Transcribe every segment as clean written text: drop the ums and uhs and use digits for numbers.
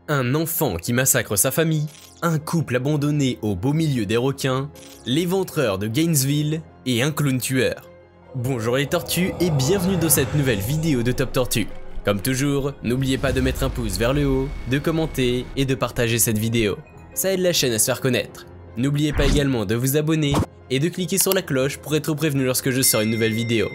un enfant qui massacre sa famille, un couple abandonné au beau milieu des requins, l'éventreur de Gainesville et un clown tueur. Bonjour les tortues et bienvenue dans cette nouvelle vidéo de Top Tortue. Comme toujours, n'oubliez pas de mettre un pouce vers le haut, de commenter et de partager cette vidéo. Ça aide la chaîne à se faire connaître. N'oubliez pas également de vous abonner et de cliquer sur la cloche pour être prévenu lorsque je sors une nouvelle vidéo.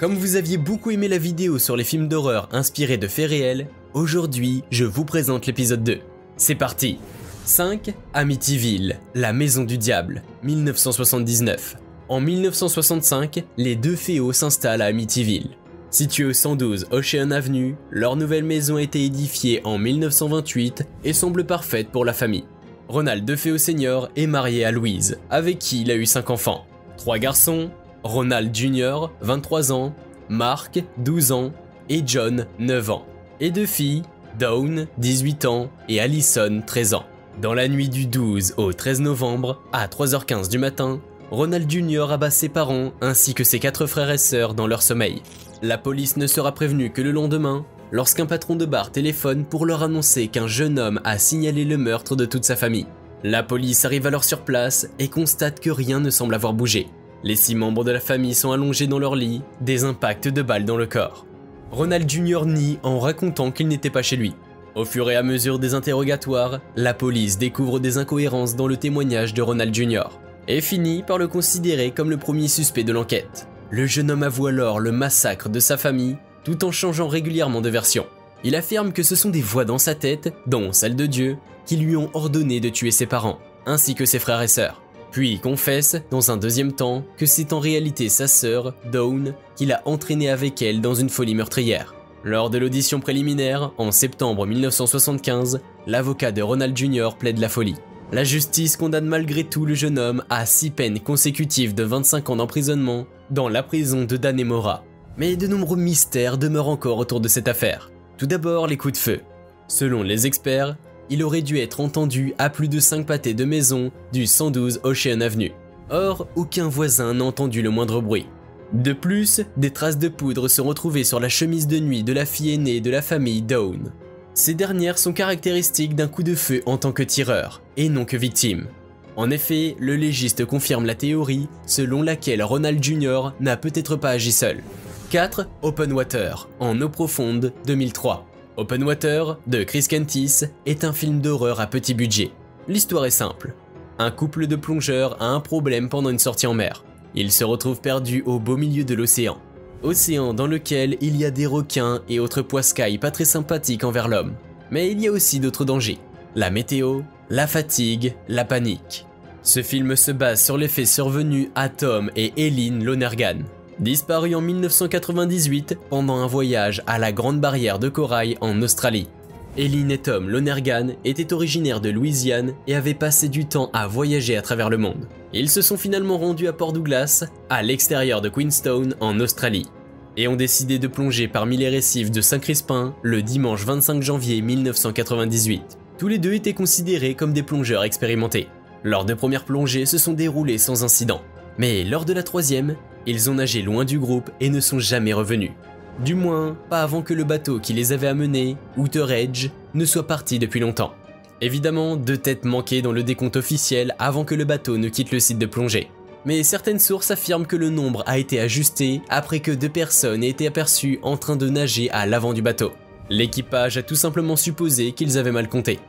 Comme vous aviez beaucoup aimé la vidéo sur les films d'horreur inspirés de faits réels, aujourd'hui je vous présente l'épisode 2. C'est parti. 5. Amityville, la maison du diable, 1979. En 1965, les deux féos s'installent à Amityville. Située au 112 Ocean Avenue, leur nouvelle maison a été édifiée en 1928 et semble parfaite pour la famille. Ronald DeFeo Sr. est marié à Louise, avec qui il a eu 5 enfants. 3 garçons, Ronald Jr., 23 ans, Mark, 12 ans, et John, 9 ans. Et 2 filles, Dawn, 18 ans, et Allison, 13 ans. Dans la nuit du 12 au 13 novembre, à 3h15 du matin, Ronald Jr. abat ses parents ainsi que ses 4 frères et sœurs dans leur sommeil. La police ne sera prévenue que le lendemain, lorsqu'un patron de bar téléphone pour leur annoncer qu'un jeune homme a signalé le meurtre de toute sa famille. La police arrive alors sur place et constate que rien ne semble avoir bougé. Les 6 membres de la famille sont allongés dans leur lit, des impacts de balles dans le corps. Ronald Jr. nie en racontant qu'il n'était pas chez lui. Au fur et à mesure des interrogatoires, la police découvre des incohérences dans le témoignage de Ronald Jr. et finit par le considérer comme le premier suspect de l'enquête. Le jeune homme avoue alors le massacre de sa famille, tout en changeant régulièrement de version. Il affirme que ce sont des voix dans sa tête, dont celle de Dieu, qui lui ont ordonné de tuer ses parents, ainsi que ses frères et sœurs. Puis confesse, dans un deuxième temps, que c'est en réalité sa sœur, Dawn, qui l'a entraîné avec elle dans une folie meurtrière. Lors de l'audition préliminaire, en septembre 1975, l'avocat de Ronald Jr. plaide la folie. La justice condamne malgré tout le jeune homme à 6 peines consécutives de 25 ans d'emprisonnement dans la prison de Dannemora. Mais de nombreux mystères demeurent encore autour de cette affaire. Tout d'abord, les coups de feu. Selon les experts, il aurait dû être entendu à plus de 5 pâtés de maison du 112 Ocean Avenue. Or, aucun voisin n'a entendu le moindre bruit. De plus, des traces de poudre sont retrouvées sur la chemise de nuit de la fille aînée de la famille Dawn. Ces dernières sont caractéristiques d'un coup de feu en tant que tireur, et non que victime. En effet, le légiste confirme la théorie selon laquelle Ronald Jr. n'a peut-être pas agi seul. 4. Open Water, en eau profonde, 2003. Open Water, de Chris Kentis, est un film d'horreur à petit budget. L'histoire est simple. Un couple de plongeurs a un problème pendant une sortie en mer. Ils se retrouvent perdus au beau milieu de l'océan. Océan dans lequel il y a des requins et autres poiscailles pas très sympathiques envers l'homme. Mais il y a aussi d'autres dangers. La météo, la fatigue, la panique. Ce film se base sur les faits survenus à Tom et Eileen Lonergan, disparus en 1998 pendant un voyage à la Grande Barrière de Corail en Australie. Eileen et Tom Lonergan étaient originaires de Louisiane et avaient passé du temps à voyager à travers le monde. Ils se sont finalement rendus à Port Douglas, à l'extérieur de Queenstown en Australie, et ont décidé de plonger parmi les récifs de Saint-Crispin le dimanche 25 janvier 1998. Tous les deux étaient considérés comme des plongeurs expérimentés. Leurs 2 premières plongées se sont déroulées sans incident. Mais lors de la 3e, ils ont nagé loin du groupe et ne sont jamais revenus. Du moins, pas avant que le bateau qui les avait amenés, Outer Edge, ne soit parti depuis longtemps. Évidemment, 2 têtes manquaient dans le décompte officiel avant que le bateau ne quitte le site de plongée. Mais certaines sources affirment que le nombre a été ajusté après que 2 personnes aient été aperçues en train de nager à l'avant du bateau. L'équipage a tout simplement supposé qu'ils avaient mal compté.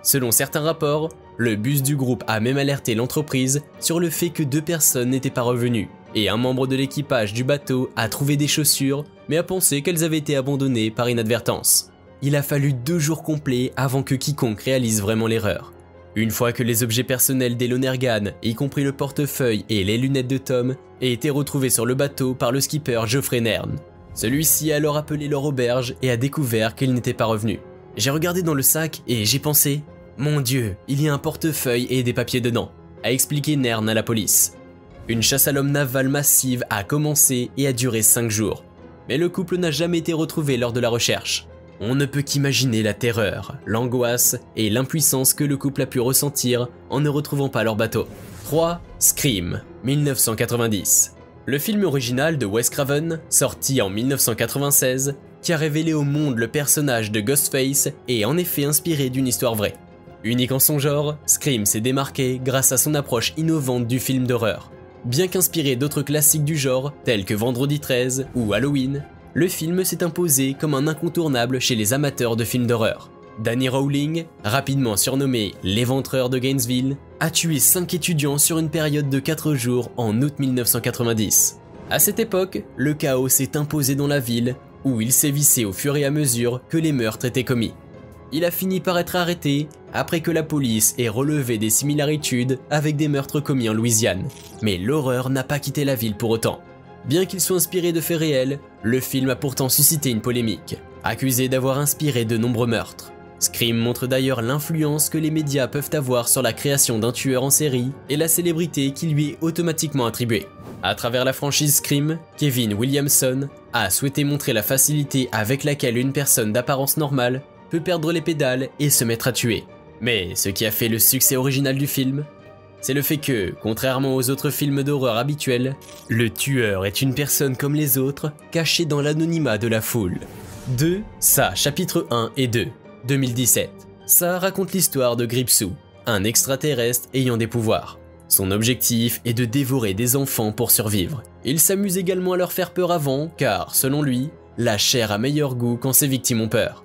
Selon certains rapports, le bus du groupe a même alerté l'entreprise sur le fait que 2 personnes n'étaient pas revenues, et un membre de l'équipage du bateau a trouvé des chaussures, mais a pensé qu'elles avaient été abandonnées par inadvertance. Il a fallu 2 jours complets avant que quiconque réalise vraiment l'erreur. Une fois que les objets personnels des Lonergan, y compris le portefeuille et les lunettes de Tom, aient été retrouvés sur le bateau par le skipper Geoffrey Nairn. Celui-ci a alors appelé leur auberge et a découvert qu'ils n'étaient pas revenus. J'ai regardé dans le sac et j'ai pensé « Mon Dieu, il y a un portefeuille et des papiers dedans », a expliqué Nairn à la police. Une chasse à l'homme navale massive a commencé et a duré 5 jours. Mais le couple n'a jamais été retrouvé lors de la recherche. On ne peut qu'imaginer la terreur, l'angoisse et l'impuissance que le couple a pu ressentir en ne retrouvant pas leur bateau. 3. Scream, 1990. Le film original de Wes Craven, sorti en 1996, qui a révélé au monde le personnage de Ghostface est en effet inspiré d'une histoire vraie. Unique en son genre, Scream s'est démarqué grâce à son approche innovante du film d'horreur. Bien qu'inspiré d'autres classiques du genre, tels que Vendredi 13 ou Halloween, le film s'est imposé comme un incontournable chez les amateurs de films d'horreur. Danny Rowling, rapidement surnommé l'Éventreur de Gainesville, a tué 5 étudiants sur une période de 4 jours en août 1990. À cette époque, le chaos s'est imposé dans la ville, où il sévissait au fur et à mesure que les meurtres étaient commis. Il a fini par être arrêté après que la police ait relevé des similitudes avec des meurtres commis en Louisiane. Mais l'horreur n'a pas quitté la ville pour autant. Bien qu'il soit inspiré de faits réels, le film a pourtant suscité une polémique, accusé d'avoir inspiré de nombreux meurtres. Scream montre d'ailleurs l'influence que les médias peuvent avoir sur la création d'un tueur en série et la célébrité qui lui est automatiquement attribuée. À travers la franchise Scream, Kevin Williamson a souhaité montrer la facilité avec laquelle une personne d'apparence normale peut perdre les pédales et se mettre à tuer. Mais ce qui a fait le succès original du film, c'est le fait que, contrairement aux autres films d'horreur habituels, le tueur est une personne comme les autres, cachée dans l'anonymat de la foule. 2. Ça, chapitre 1 et 2, 2017. Ça raconte l'histoire de Gripsou, un extraterrestre ayant des pouvoirs. Son objectif est de dévorer des enfants pour survivre. Il s'amuse également à leur faire peur avant, car, selon lui, la chair a meilleur goût quand ses victimes ont peur.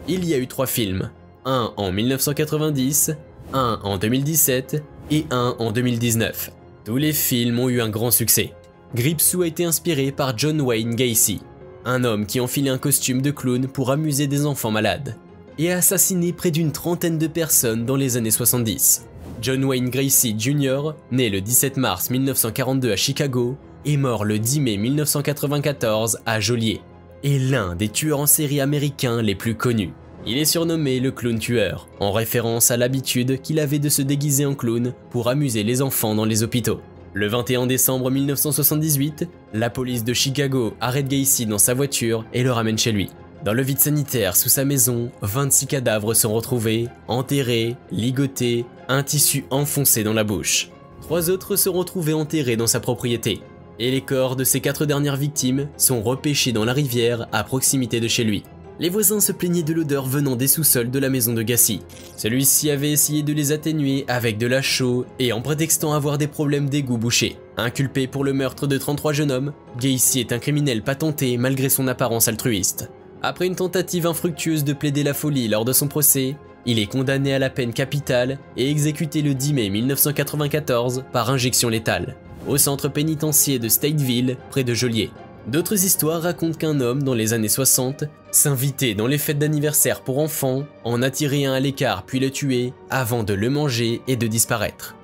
Il y a eu 3 films, un en 1990, un en 2017 et un en 2019. Tous les films ont eu un grand succès. Gripsou a été inspiré par John Wayne Gacy, un homme qui enfilait un costume de clown pour amuser des enfants malades, et a assassiné près d'une trentaine de personnes dans les années 70. John Wayne Gacy Jr., né le 17 mars 1942 à Chicago, est mort le 10 mai 1994 à Joliet, est l'un des tueurs en série américains les plus connus. Il est surnommé le clown tueur, en référence à l'habitude qu'il avait de se déguiser en clown pour amuser les enfants dans les hôpitaux. Le 21 décembre 1978, la police de Chicago arrête Gacy dans sa voiture et le ramène chez lui. Dans le vide sanitaire sous sa maison, 26 cadavres sont retrouvés, enterrés, ligotés, un tissu enfoncé dans la bouche. 3 autres sont retrouvés enterrés dans sa propriété, et les corps de ces 4 dernières victimes sont repêchés dans la rivière à proximité de chez lui. Les voisins se plaignaient de l'odeur venant des sous-sols de la maison de Gacy. Celui-ci avait essayé de les atténuer avec de la chaux et en prétextant avoir des problèmes d'égout bouché. Inculpé pour le meurtre de 33 jeunes hommes, Gacy est un criminel patenté malgré son apparence altruiste. Après une tentative infructueuse de plaider la folie lors de son procès, il est condamné à la peine capitale et exécuté le 10 mai 1994 par injection létale, au centre pénitentiaire de Stateville, près de Joliet. D'autres histoires racontent qu'un homme, dans les années 60, s'invitait dans les fêtes d'anniversaire pour enfants, en attirer un à l'écart puis le tuer, avant de le manger et de disparaître.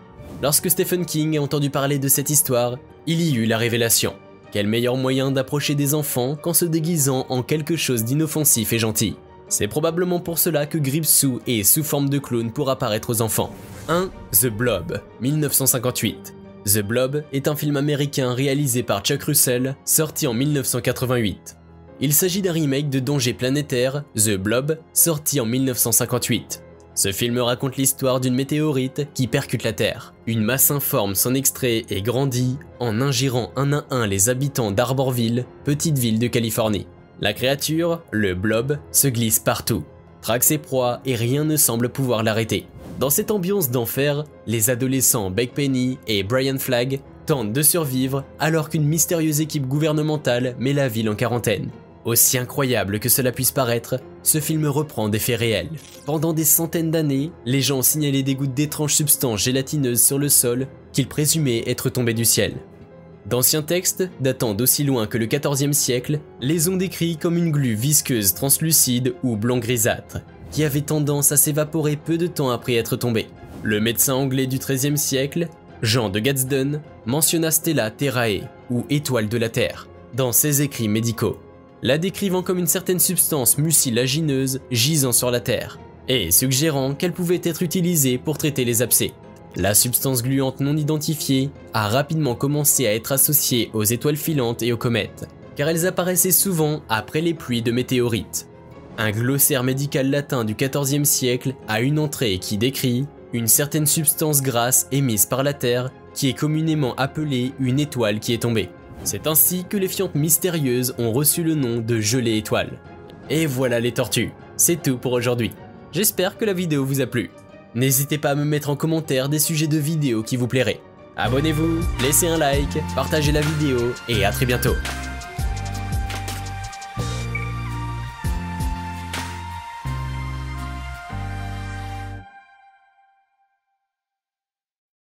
Lorsque Stephen King a entendu parler de cette histoire, il y eut la révélation. Quel meilleur moyen d'approcher des enfants qu'en se déguisant en quelque chose d'inoffensif et gentil. C'est probablement pour cela que Gripsou est sous forme de clown pour apparaître aux enfants. 1. The Blob, 1958. The Blob est un film américain réalisé par Chuck Russell, sorti en 1988. Il s'agit d'un remake de Danger planétaire, The Blob, sorti en 1958. Ce film raconte l'histoire d'une météorite qui percute la Terre. Une masse informe s'en extrait et grandit en ingérant un à un les habitants d'Arborville, petite ville de Californie. La créature, le Blob, se glisse partout, traque ses proies et rien ne semble pouvoir l'arrêter. Dans cette ambiance d'enfer, les adolescents Beck Penny et Brian Flagg tentent de survivre alors qu'une mystérieuse équipe gouvernementale met la ville en quarantaine. Aussi incroyable que cela puisse paraître, ce film reprend des faits réels. Pendant des centaines d'années, les gens ont signalé des gouttes d'étranges substances gélatineuses sur le sol qu'ils présumaient être tombées du ciel. D'anciens textes, datant d'aussi loin que le XIVe siècle, les ont décrits comme une glu visqueuse translucide ou blanc grisâtre, qui avait tendance à s'évaporer peu de temps après être tombée. Le médecin anglais du XIIIe siècle, Jean de Gadsden, mentionna Stella Terrae, ou étoile de la Terre, dans ses écrits médicaux, la décrivant comme une certaine substance mucilagineuse gisant sur la Terre, et suggérant qu'elle pouvait être utilisée pour traiter les abcès. La substance gluante non identifiée a rapidement commencé à être associée aux étoiles filantes et aux comètes, car elles apparaissaient souvent après les pluies de météorites. Un glossaire médical latin du XIVe siècle a une entrée qui décrit une certaine substance grasse émise par la Terre qui est communément appelée une étoile qui est tombée. C'est ainsi que les fientes mystérieuses ont reçu le nom de gelée étoile. Et voilà les tortues, c'est tout pour aujourd'hui. J'espère que la vidéo vous a plu. N'hésitez pas à me mettre en commentaire des sujets de vidéos qui vous plairaient. Abonnez-vous, laissez un like, partagez la vidéo et à très bientôt.